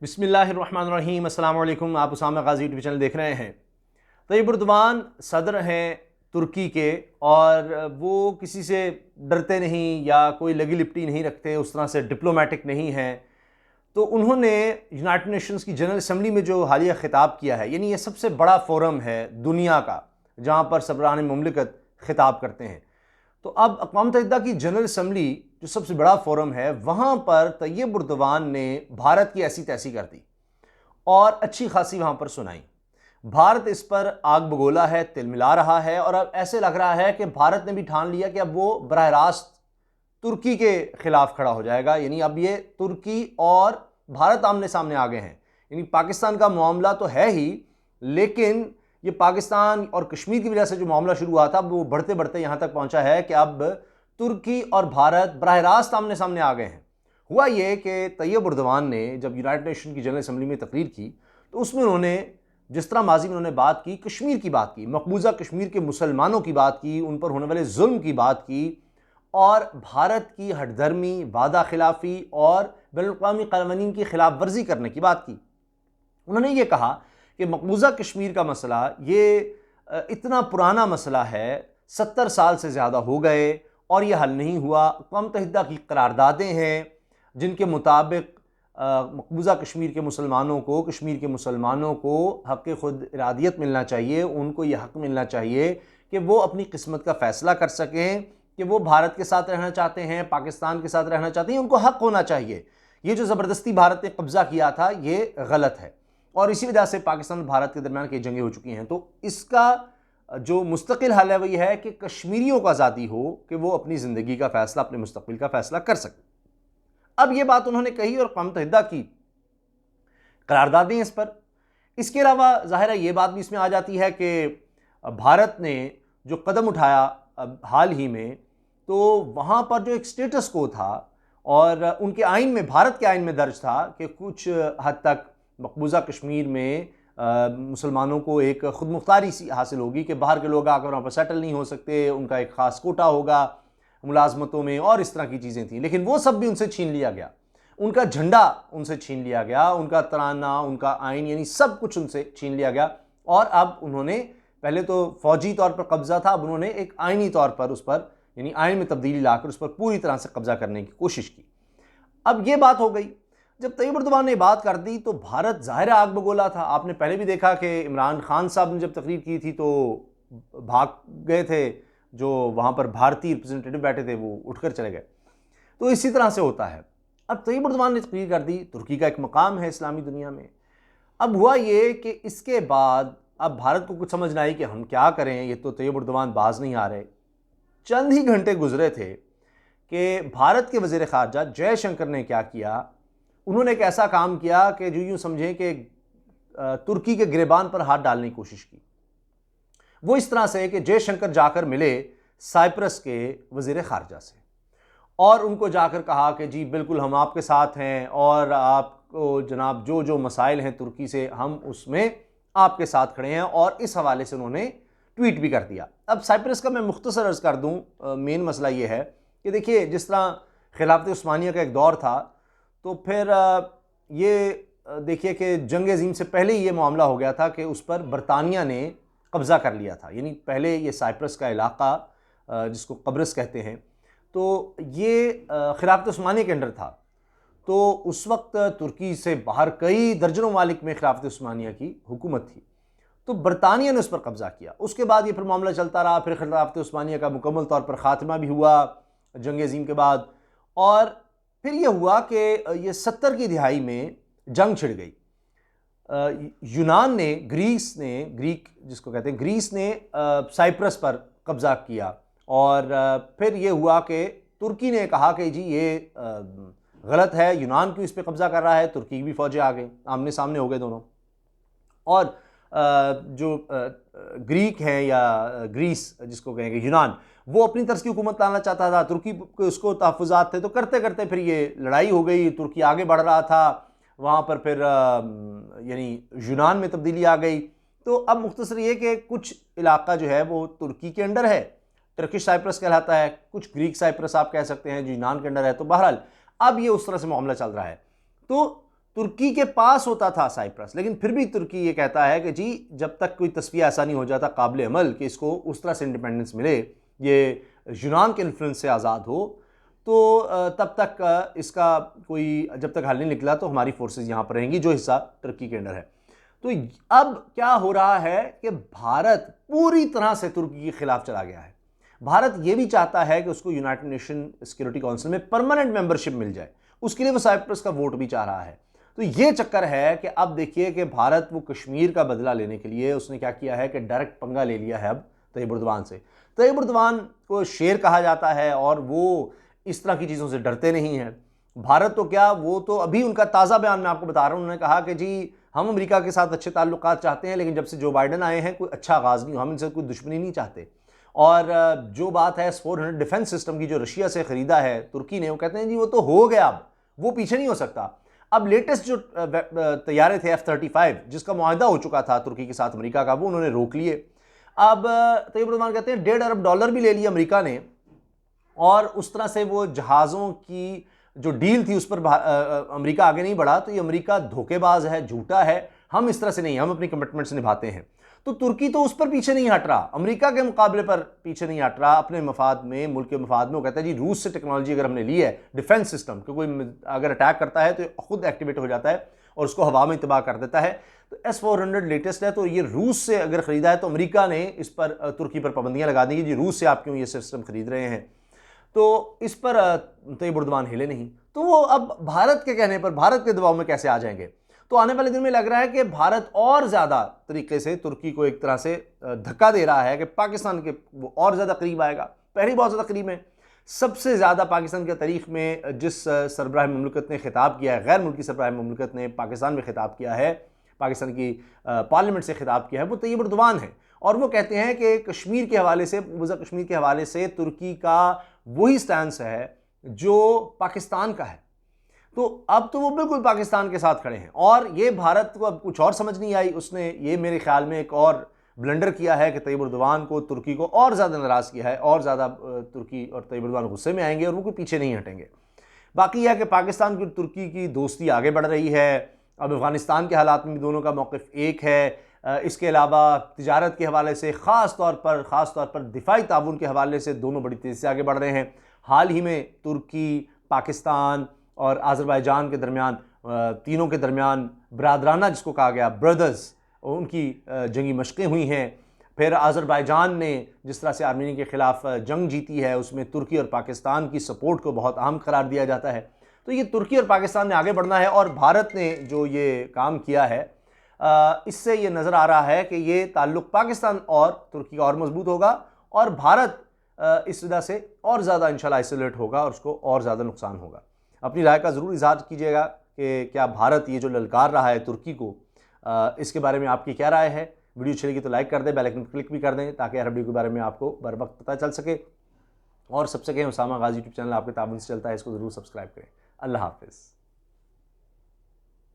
बिस्मिल्लाहिर्रहमानिर्रहीम। अस्सलाम वालेकुम। आप उसामा गाजी यूट्यूब चैनल देख रहे हैं। तയ്यब एर्दोगान सदर हैं तुर्की के, और वो किसी से डरते नहीं या कोई लगी लिपटी नहीं रखते, उस तरह से डिप्लोमेटिक नहीं हैं। तो उन्होंने यूनाइटेड नेशंस की जनरल असम्बली में जो हालिया खिताब किया है, यानी ये सबसे बड़ा फोरम है दुनिया का जहाँ पर सरबराह मुमलिकत खिताब करते हैं। तो अब अक़वाम मुत्तहिदा की जनरल असम्बली जो सबसे बड़ा फोरम है, वहाँ पर तയ്यब एर्दोगान ने भारत की ऐसी तैसी कर दी और अच्छी खासी वहाँ पर सुनाई। भारत इस पर आग बगोला है, तिल मिला रहा है, और अब ऐसे लग रहा है कि भारत ने भी ठान लिया कि अब वो बराह रास्त तुर्की के खिलाफ खड़ा हो जाएगा। यानी अब ये तुर्की और भारत आमने सामने आ गए हैं। यानी पाकिस्तान का मामला तो है ही, लेकिन ये पाकिस्तान और कश्मीर की वजह से जो मामला शुरू हुआ था, अब वो बढ़ते बढ़ते यहाँ तक पहुँचा है कि अब तुर्की और भारत बराह रास्त आमने सामने आ गए हैं। हुआ ये कि तയ്यब एर्दोगान ने जब यूनाइटेड नेशन की जनरल असम्बली में तकरीर की, तो उसमें उन्होंने जिस तरह माजी में उन्होंने बात की, कश्मीर की बात की, मकबूजा कश्मीर के मुसलमानों की बात की, उन पर होने वाले जुल्म की बात की, और भारत की हठधर्मी, वादा खिलाफी और बैनुल-अक़वामी क़वानीन की खिलाफ वर्जी करने की बात की। उन्होंने ये कहा कि मकबूजा कश्मीर का मसला ये इतना पुराना मसला है, 70 साल से ज़्यादा हो गए और ये हल नहीं हुआ। अक़वाम मुत्तहिदा की करारदादें हैं जिनके मुताबिक मकबूजा कश्मीर के मुसलमानों को, कश्मीर के मुसलमानों को हक़ खुद इरादियत मिलना चाहिए। उनको ये हक़ मिलना चाहिए कि वो अपनी किस्मत का फ़ैसला कर सकें कि वो भारत के साथ रहना चाहते हैं, पाकिस्तान के साथ रहना चाहते हैं। उनको हक़ होना चाहिए। ये जो ज़बरदस्ती भारत ने कब्ज़ा किया था, ये गलत है, और इसी वजह से पाकिस्तान और भारत के दरमियान कई जंगें हो चुकी हैं। तो इसका जो मुस्तकिल हल है वो ये है कि कश्मीरियों को आज़ादी हो कि वो अपनी ज़िंदगी का फ़ैसला, अपने मुस्तक़बिल का फ़ैसला कर सकें। अब ये बात उन्होंने कही और अक़वाम मुत्तहिदा की करारदादें इस पर। इसके अलावा ज़ाहिर है ये बात भी इसमें आ जाती है कि भारत ने जो कदम उठाया हाल ही में, तो वहाँ पर जो एक स्टेटस को था, और उनके आइन में, भारत के आइन में दर्ज था कि कुछ हद तक मकबूजा कश्मीर में मुसलमानों को एक खुद मुख्तारी सी हासिल होगी कि बाहर के लोग आकर वहाँ पर सेटल नहीं हो सकते, उनका एक ख़ास कोटा होगा मुलाजमतों में, और इस तरह की चीज़ें थी। लेकिन वो सब भी उनसे छीन लिया गया, उनका झंडा उनसे छीन लिया गया, उनका तराना, उनका आइन, यानी सब कुछ उनसे छीन लिया गया। और अब उन्होंने, पहले तो फ़ौजी तौर पर कब्ज़ा था, अब उन्होंने एक आइनी तौर पर उस पर, यानी आइन में तब्दीली लाकर उस पर पूरी तरह से कब्ज़ा करने की कोशिश की। अब ये बात हो गई। जब तയ്यब एर्दोगान ने बात कर दी तो भारत ज़ाहिर आग बगोला था। आपने पहले भी देखा कि इमरान खान साहब ने जब तकरीर की थी तो भाग गए थे, जो वहाँ पर भारतीय रिप्रेजेंटेटिव बैठे थे वो उठकर चले गए। तो इसी तरह से होता है। अब तയ്यब एर्दोगान ने तकरीर कर दी, तुर्की का एक मकाम है इस्लामी दुनिया में। अब हुआ ये कि इसके बाद अब भारत को कुछ समझ ना आई कि हम क्या करें, ये तो तയ്यब एर्दोगान बाज नहीं आ रहे। चंद ही घंटे गुजरे थे कि भारत के वज़ीर ख़ारजा जयशंकर ने क्या किया, उन्होंने एक ऐसा काम किया कि जो यूँ समझें कि तुर्की के गिरेबान पर हाथ डालने की कोशिश की। वो इस तरह से कि जयशंकर जाकर मिले साइप्रस के वज़ीर ख़ारजा से और उनको जाकर कहा कि जी बिल्कुल हम आपके साथ हैं, और आपको जनाब जो जो मसाइल हैं तुर्की से, हम उसमें आपके साथ खड़े हैं। और इस हवाले से उन्होंने ट्वीट भी कर दिया। अब साइप्रस का मैं मुख्तसर अर्ज़ कर दूँ, मेन मसला ये है कि देखिए, जिस तरह खिलाफत उस्मानिया का एक दौर था, तो फिर ये देखिए कि जंग अज़ीम से पहले ही ये मामला हो गया था कि उस पर बरतानिया ने कब्ज़ा कर लिया था। यानी पहले ये साइप्रस का इलाक़ा, जिसको कब्रस कहते हैं, तो ये खिलाफत उस्मानिया के अंडर था। तो उस वक्त तुर्की से बाहर कई दर्जनों मालिक में खिलाफत उस्मानिया की हुकूमत थी। तो बरतानिया ने उस पर कब्ज़ा किया। उसके बाद ये फिर मामला चलता रहा, फिर खिलाफत उस्मानिया का मुकम्मल तौर पर ख़ात्मा भी हुआ जंग अज़ीम के बाद, और फिर ये हुआ कि ये 70 की दिहाई में जंग छिड़ गई। यूनान ने, ग्रीक जिसको कहते हैं, ग्रीस ने साइप्रस पर कब्ज़ा किया, और फिर ये हुआ कि तुर्की ने कहा कि जी ये गलत है, यूनान क्यों इस पर कब्ज़ा कर रहा है। तुर्की की भी फ़ौजें आ गई, आमने सामने हो गए दोनों। और जो ग्रीक हैं या ग्रीस जिसको कहेंगे, यूनान, वो अपनी तरफ की हुकूमत लाना चाहता था, तुर्की के उसको तहफ़्फ़ुज़ात थे। तो करते करते फिर ये लड़ाई हो गई, तुर्की आगे बढ़ रहा था, वहाँ पर फिर यानी यूनान में तब्दीली आ गई। तो अब मुख्तसर ये कि कुछ इलाका जो है वो तुर्की के अंडर है, टर्किश साइप्रस कहलाता है, कुछ ग्रीक साइप्रस आप कह सकते हैं जो यूनान के अंडर है। तो बहरहाल अब ये उस तरह से मामला चल रहा है। तो तुर्की के पास होता था साइप्रस, लेकिन फिर भी तुर्की ये कहता है कि जी जब तक कोई तस्वीर ऐसा नहीं हो जाता काबिल अमल कि इसको उस तरह से इंडिपेंडेंस मिले, ये यूनान के इन्फ्लुएंस से आज़ाद हो, तो तब तक इसका कोई जब तक हल नहीं निकला तो हमारी फोर्सेस यहाँ पर रहेंगी जो हिस्सा तुर्की के अंडर है। तो अब क्या हो रहा है कि भारत पूरी तरह से तुर्की के खिलाफ चला गया है। भारत ये भी चाहता है कि उसको यूनाइटेड नेशन सिक्योरिटी काउंसिल में परमानेंट मेंबरशिप मिल जाए, उसके लिए वो साइप्रस का वोट भी चाह रहा है। तो ये चक्कर है कि अब देखिए कि भारत वो कश्मीर का बदला लेने के लिए उसने क्या किया है कि डायरेक्ट पंगा ले लिया है अब तैयब एर्दोगान से। तैयब एर्दोगान को शेर कहा जाता है और वो इस तरह की चीज़ों से डरते नहीं हैं। भारत तो क्या, वो तो अभी उनका ताज़ा बयान मैं आपको बता रहा हूँ, उन्होंने कहा कि जी हम अमेरिका के साथ अच्छे ताल्लुकात चाहते हैं, लेकिन जब से जो बाइडन आए हैं कोई अच्छा आगाज़ नहीं, हम इनसे कोई दुश्मनी नहीं चाहते। और जो बात है S-400 डिफेंस सिस्टम की जो रशिया से ख़रीदा है तुर्की ने, वो कहते हैं जी वो तो हो गया, अब वो पीछे नहीं हो सकता। अब लेटेस्ट जो तैयारे थे F-35 जिसका मुआहदा हो चुका था तुर्की के साथ अमेरिका का, वो उन्होंने रोक लिए। अब तैयब एर्दोगान कहते हैं $1.5 अरब भी ले लिया अमेरिका ने, और उस तरह से वो जहाज़ों की जो डील थी उस पर अमेरिका आगे नहीं बढ़ा। तो ये अमेरिका धोखेबाज है, झूठा है, हम इस तरह से नहीं, हम अपनी कमिटमेंट्स निभाते हैं। तो तुर्की तो उस पर पीछे नहीं हट रहा, अमेरिका के मुकाबले पर पीछे नहीं हट रहा, अपने मफाद में, मुल्क के मफाद में। वो कहता है जी रूस से टेक्नोलॉजी अगर हमने ली है डिफेंस सिस्टम, कि कोई अगर अटैक करता है तो खुद एक्टिवेट हो जाता है और उसको हवा में तबाह कर देता है। तो S-400 लेटेस्ट है, तो ये रूस से अगर ख़रीदा है तो अमेरिका ने इस पर तुर्की पर पाबंदियाँ लगा दी कि जी रूस से आप क्यों ये सिस्टम खरीद रहे हैं। तो इस पर तैयब एर्दोगान हिले नहीं। तो वो अब भारत के कहने पर, भारत के दबाव में कैसे आ जाएंगे। तो आने वाले दिन में लग रहा है कि भारत और ज़्यादा तरीके से तुर्की को एक तरह से धक्का दे रहा है कि पाकिस्तान के वो और ज़्यादा करीब आएगा। पहले बहुत ज़्यादा करीब है। सबसे ज़्यादा पाकिस्तान के तारीख में जिस सरबराह मुमलिकत ने खिताब किया है, गैर मुल्की सरबराह मुमलिकत ने पाकिस्तान में खिताब किया है, पाकिस्तान की पार्लियामेंट से खिताब किया है, वो तैयब एर्दोगान है। और वो कहते हैं कि कश्मीर के हवाले से, मुज़ा कश्मीर के हवाले से तुर्की का वही स्टैंस है जो पाकिस्तान का है। तो अब तो वो बिल्कुल पाकिस्तान के साथ खड़े हैं। और ये भारत को अब कुछ और समझ नहीं आई, उसने ये मेरे ख्याल में एक और ब्लंडर किया है कि तैयब एर्दोगान को, तुर्की को और ज़्यादा नाराज़ किया है, और ज़्यादा तुर्की और तैयब एर्दोगान गुस्से में आएंगे और वो कोई पीछे नहीं हटेंगे। बाकी यह कि पाकिस्तान की तुर्की की दोस्ती आगे बढ़ रही है। अब अफ़गानिस्तान के हालात में भी दोनों का मौक़िफ़ एक है। इसके अलावा तिजारत के हवाले से, ख़ास तौर पर दिफाई ताउन के हवाले से दोनों बड़ी तेज़ी से आगे बढ़ रहे हैं। हाल ही में तुर्की, पाकिस्तान और आज़रबाईजान के दरमियान, तीनों के दरमियान बरादराना जिसको कहा गया ब्रदर्स, उनकी जंगी मशक़ें हुई हैं। फिर आज़रबाईजान ने जिस तरह से आर्मीनिया के ख़िलाफ़ जंग जीती है, उसमें तुर्की और पाकिस्तान की सपोर्ट को बहुत अहम करार दिया जाता है। तो ये तुर्की और पाकिस्तान ने आगे बढ़ना है, और भारत ने जो ये काम किया है इससे ये नज़र आ रहा है कि ये ताल्लुक़ पाकिस्तान और तुर्की का और मजबूत होगा, और भारत इस वजह से और ज़्यादा इंशाल्लाह आइसोलेट होगा और उसको और ज़्यादा नुकसान होगा। अपनी राय का ज़रूर इज़हार कीजिएगा कि क्या भारत ये जो ललकार रहा है तुर्की को, इसके बारे में आपकी क्या राय है। वीडियो अच्छी लगी तो लाइक कर दें, बेल आइकन क्लिक भी कर दें ताकि हर वीडियो के बारे में आपको बर वक्त पता चल सके। और सबसे कहें, उसामा गाजी यूट्यूब चैनल आपके ताबन से चलता है, इसको ज़रूर सब्सक्राइब करें। अल्लाह हाफ़िज़।